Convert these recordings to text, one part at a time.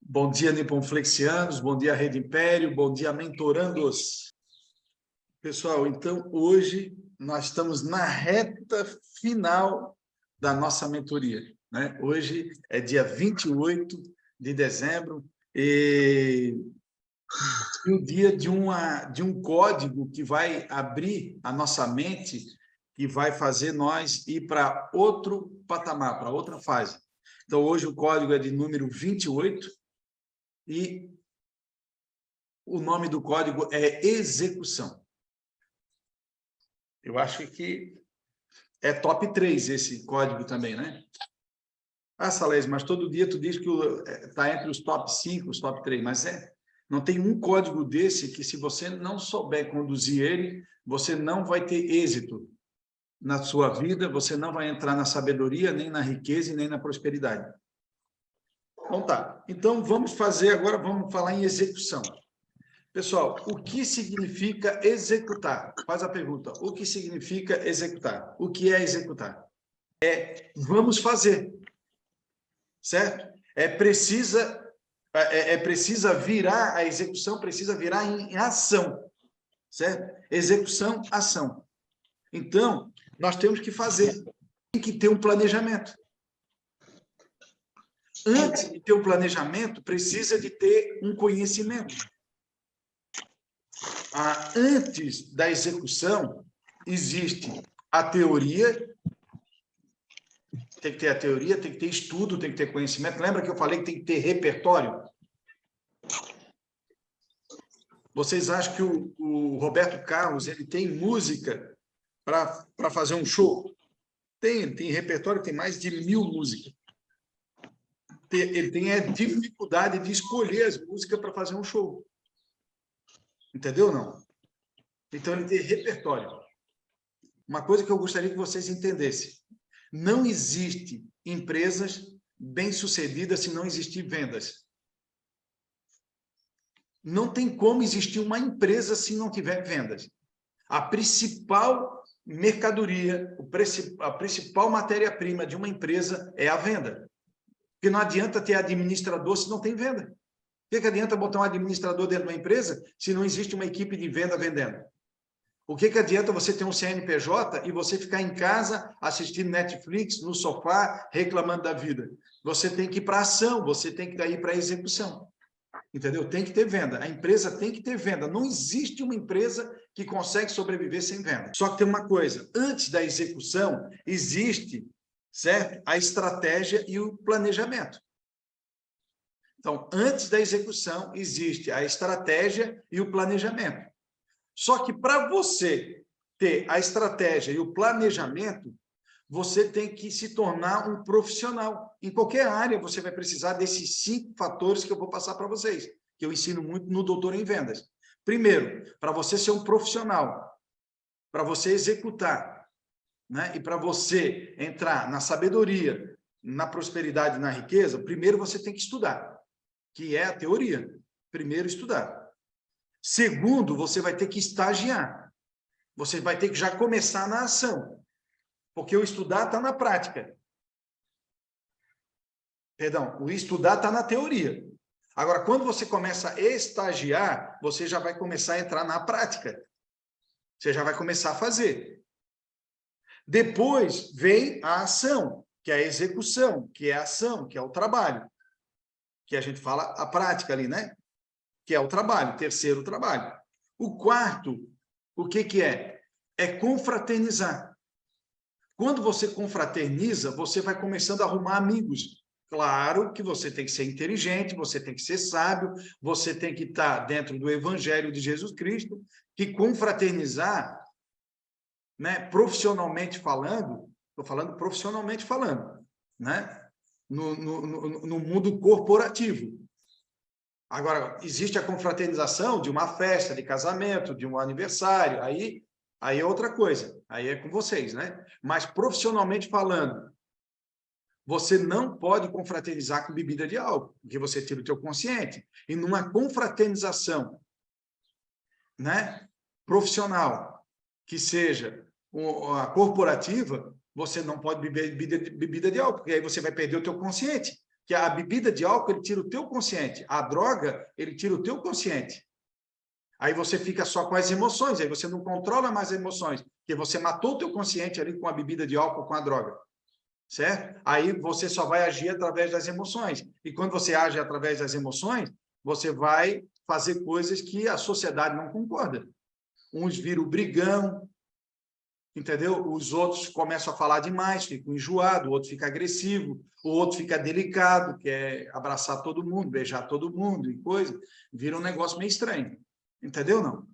Bom dia, Niponflexianos, bom dia, Rede Império, bom dia, mentorandos. Pessoal, então, hoje nós estamos na reta final da nossa mentoria, né? Hoje é dia 28 de dezembro e o dia de um código que vai abrir a nossa mente, que vai fazer nós ir para outro patamar, para outra fase. Então, hoje o código é de número 28, e o nome do código é execução. Eu acho que é top 3 esse código também, né? Ah, Salés, mas todo dia tu diz que está entre os top 5, os top 3, mas não tem um código desse que, se você não souber conduzir ele, você não vai ter êxito na sua vida, você não vai entrar na sabedoria, nem na riqueza e nem na prosperidade. Então tá. Então vamos fazer agora, vamos falar em execução. Pessoal, o que significa executar? Faz a pergunta. O que significa executar? O que é executar? Vamos fazer, certo? Precisa virar, a execução precisa virar em ação, certo? Execução, ação. Então, nós temos que fazer. Tem que ter um planejamento. Antes de ter um planejamento, precisa de ter um conhecimento. Antes da execução, existe a teoria, tem que ter a teoria, tem que ter estudo, tem que ter conhecimento. Lembra que eu falei que tem que ter repertório? Vocês acham que o Roberto Carlos ele tem música para fazer um show? Tem repertório, tem mais de 1000 músicas. Ele tem a dificuldade de escolher as músicas para fazer um show. Entendeu ou não? Então, ele tem repertório. Uma coisa que eu gostaria que vocês entendessem. Não existe empresas bem-sucedidas se não existir vendas. Não tem como existir uma empresa se não tiver vendas. A principal mercadoria, a principal matéria-prima de uma empresa é a venda. Porque não adianta ter administrador se não tem venda. O que adianta botar um administrador dentro de uma empresa se não existe uma equipe de venda vendendo? O que adianta você ter um CNPJ e você ficar em casa assistindo Netflix, no sofá, reclamando da vida? Você tem que ir para a ação, você tem que ir para a execução. Entendeu? Tem que ter venda. A empresa tem que ter venda. Não existe uma empresa que consegue sobreviver sem venda. Só que tem uma coisa, antes da execução, existe, certo? A estratégia e o planejamento. Então, antes da execução, existe a estratégia e o planejamento. Só que para você ter a estratégia e o planejamento, você tem que se tornar um profissional. Em qualquer área, você vai precisar desses 5 fatores que eu vou passar para vocês, que eu ensino muito no Doutor em Vendas. Primeiro, para você ser um profissional, para você executar, né? E para você entrar na sabedoria, na prosperidade e na riqueza, primeiro você tem que estudar, que é a teoria. Primeiro, estudar. Segundo, você vai ter que estagiar. Você vai ter que já começar na ação. Porque o estudar está na prática. Perdão, o estudar está na teoria. Agora, quando você começa a estagiar, você já vai começar a entrar na prática. Você já vai começar a fazer. Depois vem a ação, que é a execução, que é a ação, que é o trabalho. Que a gente fala a prática ali, né? Que é o trabalho, terceiro trabalho. O quarto, o que é? É confraternizar. Quando você confraterniza, você vai começando a arrumar amigos. Claro que você tem que ser inteligente, você tem que ser sábio, você tem que estar dentro do Evangelho de Jesus Cristo, que confraternizar, né, profissionalmente falando, estou falando profissionalmente falando, né, no mundo corporativo. Agora, existe a confraternização de uma festa de casamento, de um aniversário, aí é outra coisa, aí é com vocês, né? Mas profissionalmente falando, você não pode confraternizar com bebida de álcool, porque você tira o teu consciente. E numa confraternização, né, profissional, que seja a corporativa, você não pode beber bebida de álcool, porque aí você vai perder o teu consciente. Que a bebida de álcool, ele tira o teu consciente. A droga, ele tira o teu consciente. Aí você fica só com as emoções, aí você não controla mais as emoções, porque você matou o teu consciente ali com a bebida de álcool, com a droga. Certo? Aí você só vai agir através das emoções. E quando você age através das emoções, você vai fazer coisas que a sociedade não concorda. Uns viram brigão, entendeu? Os outros começam a falar demais, ficam enjoados, o outro fica agressivo, o outro fica delicado, quer abraçar todo mundo, beijar todo mundo e coisa. Vira um negócio meio estranho. Entendeu, não?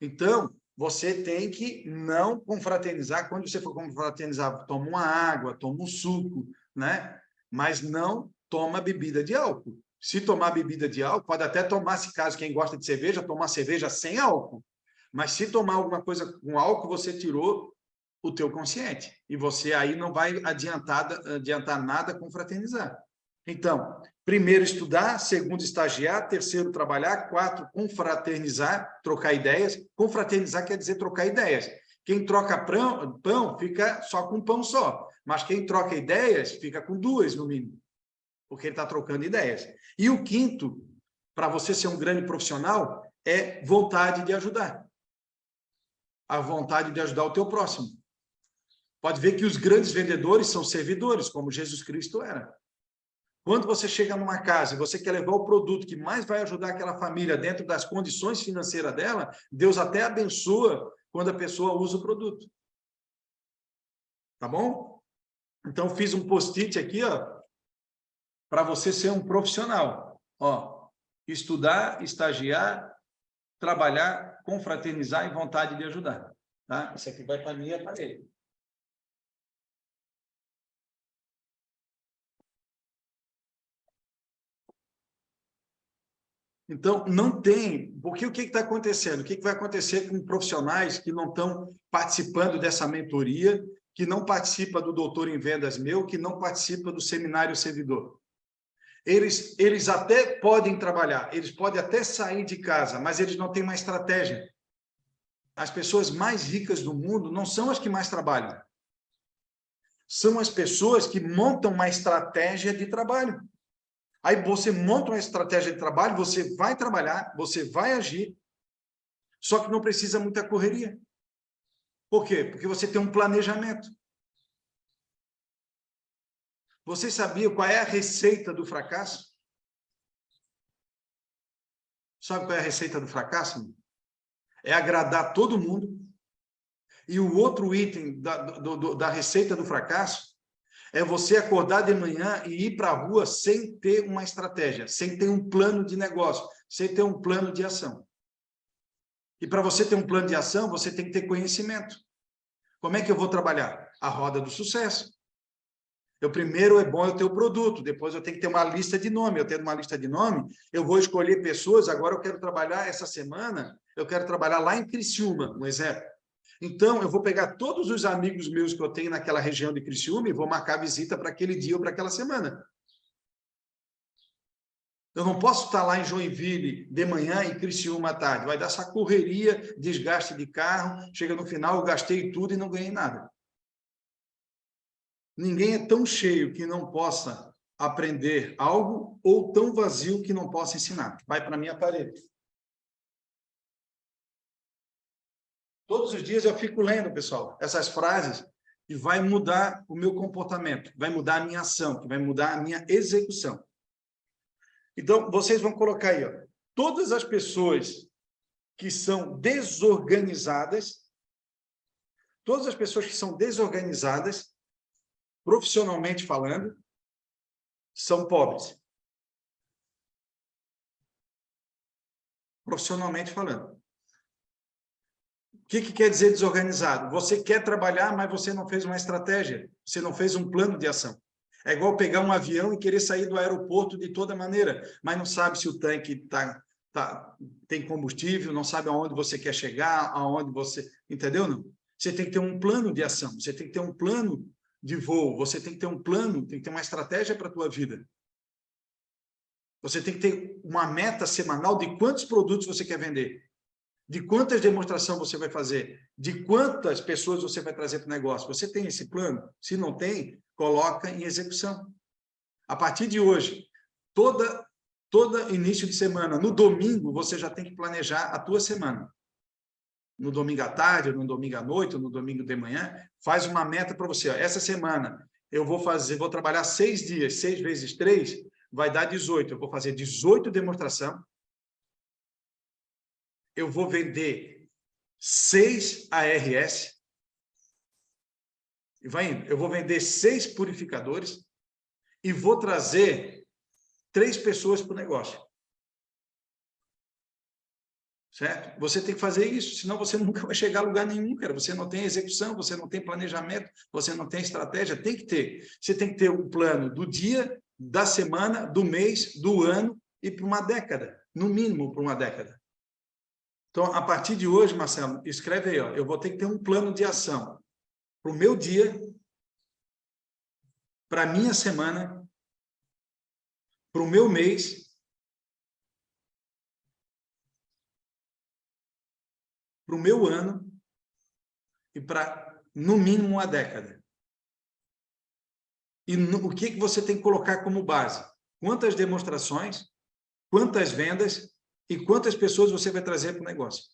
Então, você tem que não confraternizar. Quando você for confraternizar, toma uma água, toma um suco, né? Mas não toma bebida de álcool. Se tomar bebida de álcool, pode até tomar, se caso quem gosta de cerveja, tomar cerveja sem álcool. Mas se tomar alguma coisa com álcool, você tirou o teu consciente. E você aí não vai adiantar nada confraternizar. Então, primeiro estudar, segundo estagiar, terceiro trabalhar, quarto confraternizar, trocar ideias. Confraternizar quer dizer trocar ideias. Quem troca pão fica só com pão só, mas quem troca ideias fica com duas no mínimo, porque ele está trocando ideias. E o quinto, para você ser um grande profissional, é vontade de ajudar. A vontade de ajudar o teu próximo. Pode ver que os grandes vendedores são servidores, como Jesus Cristo era. Quando você chega numa casa e você quer levar o produto que mais vai ajudar aquela família dentro das condições financeiras dela, Deus até abençoa quando a pessoa usa o produto. Tá bom? Então, fiz um post-it aqui, ó, para você ser um profissional. Ó, estudar, estagiar, trabalhar, confraternizar e vontade de ajudar. Tá? Isso aqui vai para mim e é para ele. Então, não tem, porque o que está acontecendo? O que vai acontecer com profissionais que não estão participando dessa mentoria, que não participa do Doutor em Vendas meu, que não participa do Seminário Servidor? Eles até podem trabalhar, eles podem até sair de casa, mas eles não têm uma estratégia. As pessoas mais ricas do mundo não são as que mais trabalham. São as pessoas que montam uma estratégia de trabalho. Aí você monta uma estratégia de trabalho, você vai trabalhar, você vai agir, só que não precisa muita correria. Por quê? Porque você tem um planejamento. Vocês sabiam qual é a receita do fracasso? Sabe qual é a receita do fracasso? É agradar todo mundo. E o outro item da receita do fracasso é você acordar de manhã e ir para a rua sem ter uma estratégia, sem ter um plano de negócio, sem ter um plano de ação. E para você ter um plano de ação, você tem que ter conhecimento. Como é que eu vou trabalhar? A roda do sucesso. Primeiro é bom eu ter o produto, depois eu tenho que ter uma lista de nome. Eu tendo uma lista de nome, eu vou escolher pessoas. Agora eu quero trabalhar essa semana, eu quero trabalhar lá em Criciúma, um exemplo. Então, eu vou pegar todos os amigos meus que eu tenho naquela região de Criciúma e vou marcar visita para aquele dia ou para aquela semana. Eu não posso estar lá em Joinville de manhã e Criciúma à tarde. Vai dar essa correria, desgaste de carro, chega no final, eu gastei tudo e não ganhei nada. Ninguém é tão cheio que não possa aprender algo ou tão vazio que não possa ensinar. Vai para a minha parede. Todos os dias eu fico lendo, pessoal, essas frases e vai mudar o meu comportamento, vai mudar a minha ação, vai mudar a minha execução. Então, vocês vão colocar aí, ó, todas as pessoas que são desorganizadas, profissionalmente falando, são pobres. Profissionalmente falando. O que quer dizer desorganizado? Você quer trabalhar, mas você não fez uma estratégia, você não fez um plano de ação. É igual pegar um avião e querer sair do aeroporto de toda maneira, mas não sabe se o tanque tem combustível, não sabe aonde você quer chegar, aonde você... Entendeu, não? Você tem que ter um plano de ação, você tem que ter um plano de voo, você tem que ter um plano, tem que ter uma estratégia para a tua vida. Você tem que ter uma meta semanal de quantos produtos você quer vender, de quantas demonstrações você vai fazer, de quantas pessoas você vai trazer para o negócio. Você tem esse plano? Se não tem, coloca em execução. A partir de hoje, todo início de semana, no domingo, você já tem que planejar a tua semana. No domingo à tarde, no domingo à noite, no domingo de manhã, faz uma meta para você. Ó, essa semana eu vou trabalhar 6 dias, 6 vezes 3, vai dar 18. Eu vou fazer 18 demonstração. Eu vou vender 6 ARS. E vai indo. Eu vou vender 6 purificadores e vou trazer 3 pessoas para o negócio. Certo? Você tem que fazer isso, senão você nunca vai chegar a lugar nenhum, cara. Você não tem execução, você não tem planejamento, você não tem estratégia. Tem que ter. Você tem que ter um plano do dia, da semana, do mês, do ano e para uma década. No mínimo, para uma década. Então, a partir de hoje, Marcelo, escreve aí, ó, eu vou ter que ter um plano de ação para o meu dia, para a minha semana, para o meu mês, para o meu ano e para, no mínimo, uma década. E o que você tem que colocar como base? Quantas demonstrações, quantas vendas e quantas pessoas você vai trazer para o negócio.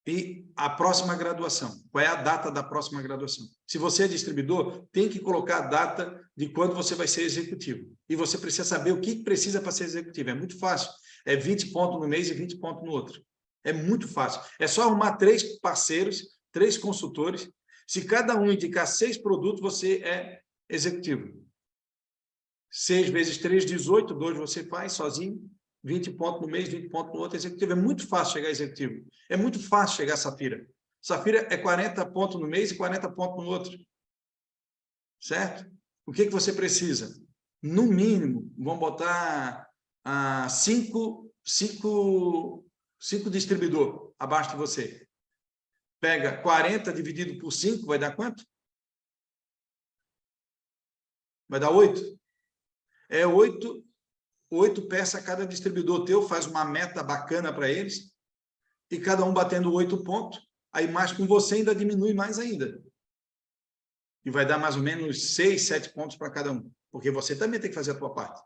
E a próxima graduação. Qual é a data da próxima graduação? Se você é distribuidor, tem que colocar a data de quando você vai ser executivo. E você precisa saber o que precisa para ser executivo. É muito fácil. É 20 pontos no mês e 20 pontos no outro. É muito fácil. É só arrumar 3 parceiros, 3 consultores. Se cada um indicar 6 produtos, você é executivo. 6 vezes 3, 18. 2 você faz sozinho. 20 pontos no mês, 20 pontos no outro, executivo. É muito fácil chegar a executivo. É muito fácil chegar a Safira. Safira é 40 pontos no mês e 40 pontos no outro. Certo? O que você precisa? No mínimo, vamos botar 5 distribuidores abaixo de você. Pega 40 dividido por 5, vai dar quanto? Vai dar 8? É 8 peças a cada distribuidor teu, faz uma meta bacana para eles, e cada um batendo 8 pontos, aí mais com você ainda diminui mais ainda. E vai dar mais ou menos 6, 7 pontos para cada um, porque você também tem que fazer a tua parte.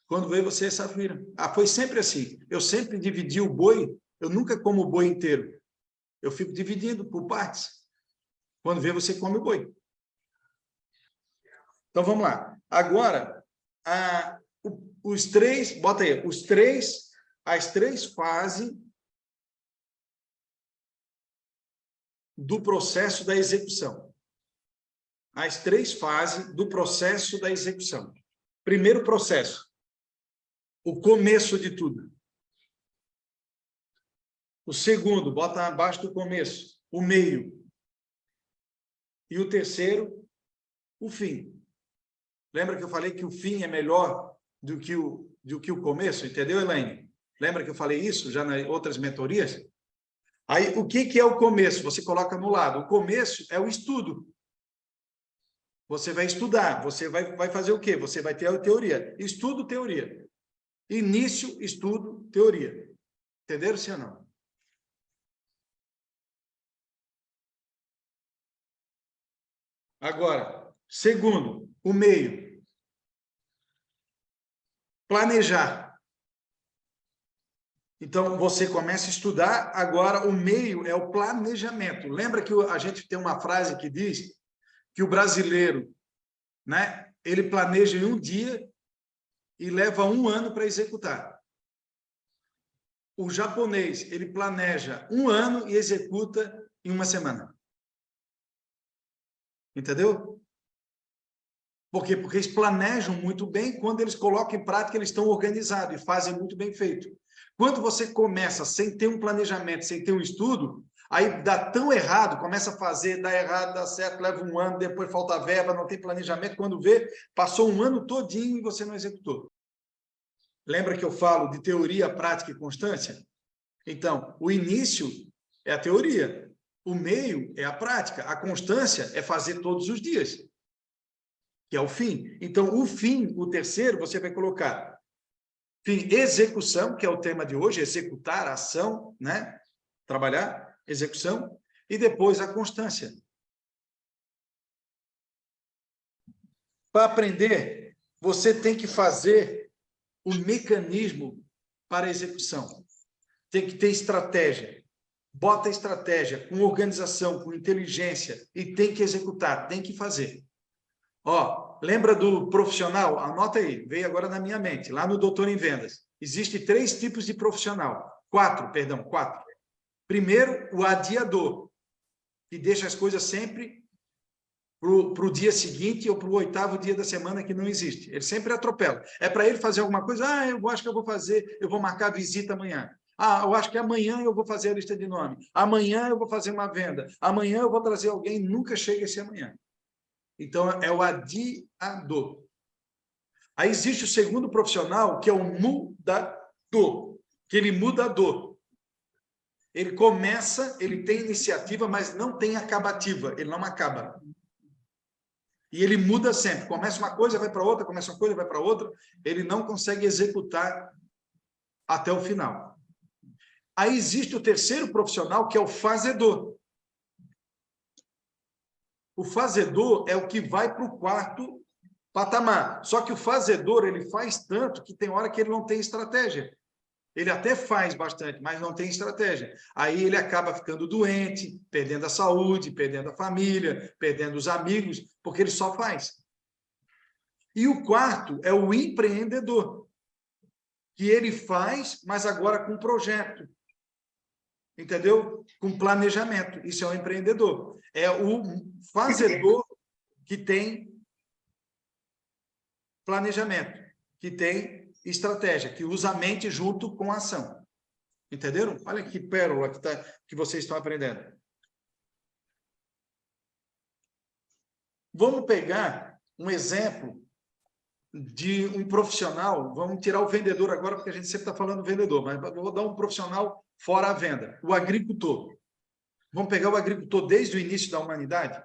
Quando vê, você é Safira. Foi sempre assim. Eu sempre dividi o boi, eu nunca como o boi inteiro. Eu fico dividindo por partes. Quando vê, você come o boi. Então, vamos lá. Agora, os 3, bota aí, as 3 fases do processo da execução. As 3 fases do processo da execução. Primeiro processo, o começo de tudo. O segundo, bota abaixo do começo, o meio. E o terceiro, o fim. Lembra que eu falei que o fim é melhor do que o começo? Entendeu, Elaine? Lembra que eu falei isso já nas outras mentorias? Aí, o que é o começo? Você coloca no lado. O começo é o estudo. Você vai estudar. Você vai fazer o quê? Você vai ter a teoria. Estudo, teoria. Início, estudo, teoria. Entenderam, sim ou não? Agora, segundo, o meio. Planejar. Então, você começa a estudar, agora o meio é o planejamento. Lembra que a gente tem uma frase que diz que o brasileiro, né, ele planeja em um dia e leva 1 ano para executar. O japonês, ele planeja 1 ano e executa em 1 semana. Entendeu? Por quê? Porque eles planejam muito bem, quando eles colocam em prática, eles estão organizados e fazem muito bem feito. Quando você começa sem ter um planejamento, sem ter um estudo, aí dá tão errado, começa a fazer, dá errado, dá certo, leva 1 ano, depois falta verba, não tem planejamento, quando vê, passou 1 ano todinho e você não executou. Lembra que eu falo de teoria, prática e constância? Então, o início é a teoria, o meio é a prática, a constância é fazer todos os dias, que é o fim. Então, o fim, o terceiro, você vai colocar fim, execução, que é o tema de hoje, executar, ação, né? Trabalhar, execução, e depois a constância. Para aprender, você tem que fazer o mecanismo para a execução. Tem que ter estratégia. Bota a estratégia com organização, com inteligência e tem que executar, tem que fazer. Ó, lembra do profissional? Anota aí, veio agora na minha mente, lá no Doutor em Vendas. Existem 3 tipos de profissional. 4. Primeiro, o adiador, que deixa as coisas sempre para o dia seguinte ou para o 8º dia da semana que não existe. Ele sempre atropela. É para ele fazer alguma coisa, eu acho que eu vou fazer, eu vou marcar a visita amanhã. Eu acho que amanhã eu vou fazer a lista de nome. Amanhã eu vou fazer uma venda. Amanhã eu vou trazer alguém, nunca chega esse amanhã. Então, é o adiador. Aí existe o segundo profissional, que é o mudador, que ele muda a dor. Ele começa, ele tem iniciativa, mas não tem acabativa, ele não acaba. E ele muda sempre. Começa uma coisa, vai para outra, começa uma coisa, vai para outra. Ele não consegue executar até o final. Aí existe o terceiro profissional, que é o fazedor. O fazedor é o que vai para o 4º patamar. Só que o fazedor, ele faz tanto que tem hora que ele não tem estratégia. Ele até faz bastante, mas não tem estratégia. Aí ele acaba ficando doente, perdendo a saúde, perdendo a família, perdendo os amigos, porque ele só faz. E o 4º é o empreendedor, que ele faz, mas agora com projeto. Entendeu? Com planejamento. Isso é um empreendedor. É o fazedor que tem planejamento, que tem estratégia, que usa a mente junto com a ação. Entenderam? Olha que pérola que vocês estão aprendendo. Vamos pegar um exemplo de um profissional, vamos tirar o vendedor agora, porque a gente sempre está falando vendedor, mas vou dar um profissional fora a venda, o agricultor. Vamos pegar o agricultor desde o início da humanidade?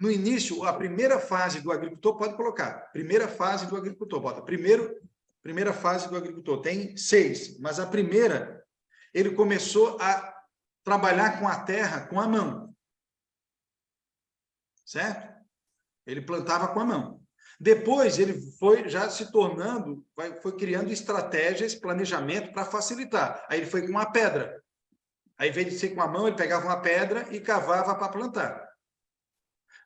No início, a primeira fase do agricultor, pode colocar, primeira fase do agricultor, bota, primeira fase do agricultor, tem 6, mas a primeira, ele começou a trabalhar com a terra com a mão, certo? Ele plantava com a mão. Depois, ele foi já se tornando, foi criando estratégias, planejamento para facilitar. Aí ele foi com uma pedra. Aí, em vez de ser com a mão, ele pegava uma pedra e cavava para plantar.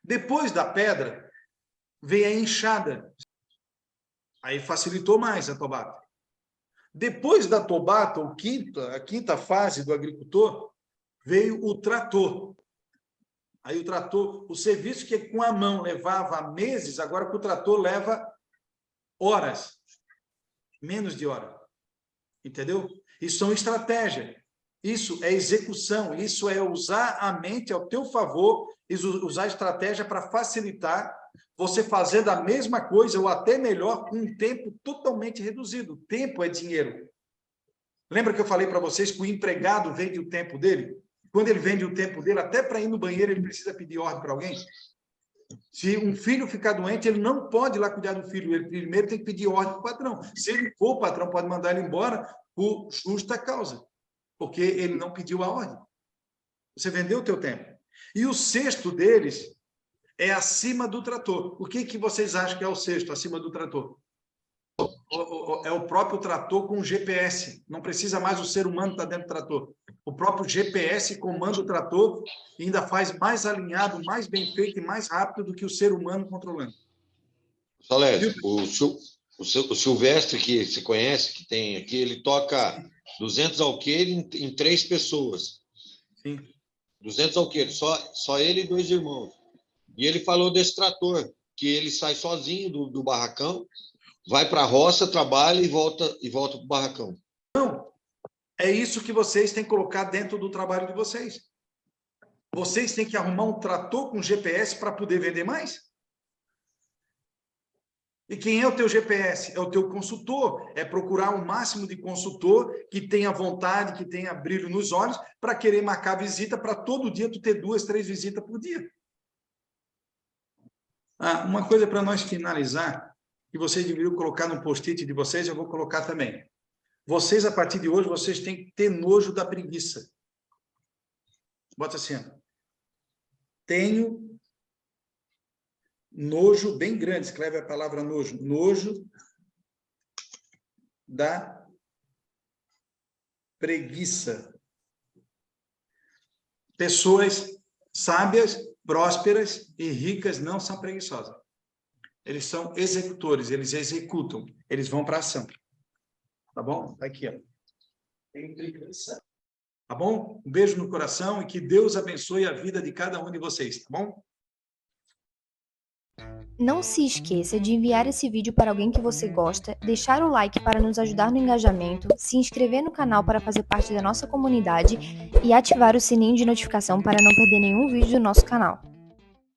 Depois da pedra, veio a enxada. Aí facilitou mais a tobata. Depois da tobata, a quinta fase do agricultor, veio o trator. Aí o trator, o serviço que com a mão levava meses, agora com o trator leva horas, menos de hora. Entendeu? Isso são estratégias. Isso é execução, isso é usar a mente ao teu favor, usar a estratégia para facilitar você fazendo a mesma coisa ou até melhor com um tempo totalmente reduzido. Tempo é dinheiro. Lembra que eu falei para vocês que o empregado vende o tempo dele? Quando ele vende o tempo dele, até para ir no banheiro, ele precisa pedir ordem para alguém. Se um filho ficar doente, ele não pode ir lá cuidar do filho. Ele primeiro tem que pedir ordem para o patrão. Se ele for, o patrão pode mandar ele embora por justa causa, porque ele não pediu a ordem. Você vendeu o teu tempo. E o sexto deles é acima do trator. O que vocês acham que é o sexto acima do trator? É o próprio trator com GPS. Não precisa mais o ser humano estar dentro do trator. O próprio GPS comanda o trator e ainda faz mais alinhado, mais bem feito e mais rápido do que o ser humano controlando. Salésio, o Silvestre, que você conhece, que tem aqui, ele toca 200 alqueires em 3 pessoas. Sim. 200 alqueires, só ele e 2 irmãos. E ele falou desse trator, que ele sai sozinho do barracão, vai para a roça, trabalha e volta para o barracão. Não, é isso que vocês têm que colocar dentro do trabalho de vocês. Vocês têm que arrumar um trator com GPS para poder vender mais. E quem é o teu GPS? É o teu consultor. É procurar o máximo de consultor que tenha vontade, que tenha brilho nos olhos, para querer marcar visita, para todo dia tu ter 2, 3 visitas por dia. Uma coisa para nós finalizar, que vocês deveriam colocar no post-it de vocês, eu vou colocar também. Vocês, a partir de hoje, vocês têm que ter nojo da preguiça. Bota assim. Tenho Nojo bem grande, escreve a palavra nojo. Nojo da preguiça. Pessoas sábias, prósperas e ricas não são preguiçosas. Eles são executores, eles executam, eles vão para a ação. Tá bom? Tá aqui, ó. Tem preguiça. Tá bom? Um beijo no coração e que Deus abençoe a vida de cada um de vocês, tá bom? Não se esqueça de enviar esse vídeo para alguém que você gosta, deixar o like para nos ajudar no engajamento, se inscrever no canal para fazer parte da nossa comunidade e ativar o sininho de notificação para não perder nenhum vídeo do nosso canal.